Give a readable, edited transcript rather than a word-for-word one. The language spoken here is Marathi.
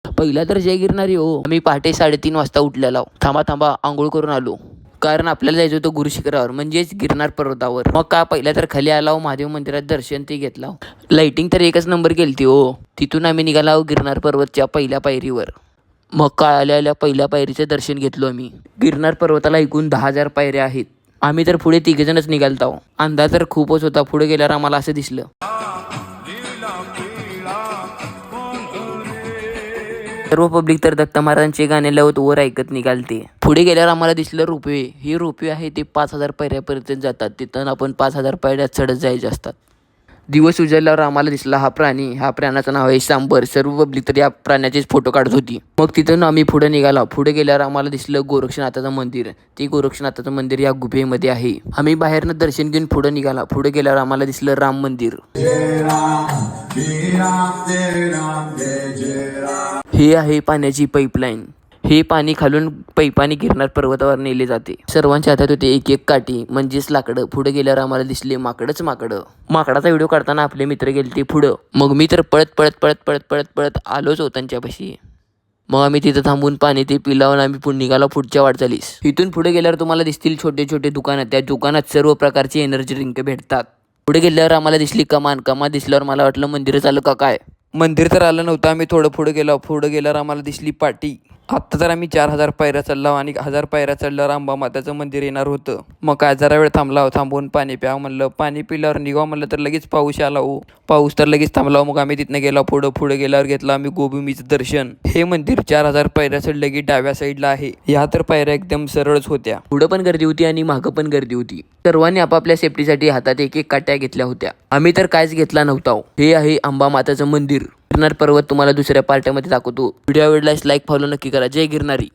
पहिला तर जय गिरणारी हो. आम्ही पहाटे 3:30 वाजता उठलेलो. थांबा थांबा आंघोळ करून आलो, कारण आपल्याला जायचं होतं गुरु शिखरावर म्हणजेच गिरनार पर्वतावर. मग का पहिला तर खाली आलाव, महादेव मंदिरात दर्शन ते घेतला. लाइटिंग तर एकच नंबर केलती हो. तिथून आम्ही निघालो गिरनार पर्वतच्या पहिल्या पायरीवर. मग काय आल्या पहिल्या पायरीचं दर्शन घेतलो आम्ही. गिरनार पर्वताला एकूण 10,000 पायऱ्या आहेत. आम्ही तर पुढे तिघेजणच निघालतो. अंदाज तर खूपच होता. पुढे गेल्यावर आम्हाला असं दिसलं, सर्व पब्लिक तर दत्त महाराजांचे गाणे लावत वर ऐकत निघालते. पुढे गेल्यावर आम्हाला दिसलं रोपवे. हे रोपवे आहे ते 5,000 पायऱ्यापर्यंत जातात. तिथं आपण 5,000 पायऱ्या चढत जायचे असतात. दिवस उजाडल्यावर आम्हाला दिसला हा प्राणी. हा प्राण्याचं नाव आहे सांबर. सर्व पब्लिक तर या प्राण्याचेच फोटो काढत होती. मग तिथून आम्ही पुढे निघालो. पुढे गेल्यावर आम्हाला दिसलं गोरक्षनाथाचं मंदिर. ते गोरक्षनाथाचं मंदिर या गुफेमध्ये आहे. आम्ही बाहेरनं दर्शन घेऊन पुढे निघाला. पुढे गेल्यावर आम्हाला दिसलं राम मंदिर. हे आहे पाण्याची पाईपलाईन. हे पाणी खालून पैपाने गिरनार पर्वतावर नेले जाते. सर्वांच्या हातात होते एक एक काठी म्हणजेच लाकडं. पुढे गेल्यावर आम्हाला दिसले माकडच माकडं. माकडाचा व्हिडिओ काढताना आपले मित्र गेले ते पुढं. मग मी तर पळत पळत पळत पळत पळत पळत आलोच हो त्यांच्यापाशी. मग आम्ही तिथं थांबून पाणी ते पिलावून आम्ही पुढे निघालो पुढच्या वाटचालीस. इथून पुढे गेल्यावर तुम्हाला दिसतील छोटे छोटे दुकानं. त्या दुकानात सर्व प्रकारचे एनर्जी ड्रिंक भेटतात. पुढे गेल्यावर आम्हाला दिसली कमान. कमान दिसल्यावर मला वाटलं मंदिरच आलं का काय. मंदिर तर आलं नव्हतं. आम्ही थोडं पुढे गेलो. पुढे गेल्यावर आम्हाला दिसली पाटी. आत्ता तर आम्ही 4,000 पायऱ्या चढलो आणि 1,000 पायऱ्या चढल्यावर अंबा माताचं मंदिर येणार होतं. मग काय जरा वेळ थांबून पाणी प्यावं म्हणलं. पाणी पिल्यावर निघावं म्हणलं तर लगेच पाऊस आला हो. पाऊस तर लगेच थांबला. मग आम्ही तिथनं गेलो पुढे गेल्यावर घेतलं आम्ही गोभूमीचं दर्शन. हे मंदिर 4,000 पायऱ्या चढलं की डाव्या साईडला आहे. ह्या तर पायऱ्या एकदम सरळच होत्या. पुढं पण गर्दी होती आणि मागं पण गर्दी होती. सर्वांनी आपापल्या सेफ्टीसाठी हातात एक एक काट्या घेतल्या होत्या. आम्ही तर काहीच घेतला नव्हता. हे आहे अंबा माताचं मंदिर. गिरनार पर्वत तुम्हाला दुसऱ्या पार्ट्यामध्ये दाखवतो. व्हिडिओ आवडल्यास लाईक फॉलो नक्की करा. जय गिरनारी.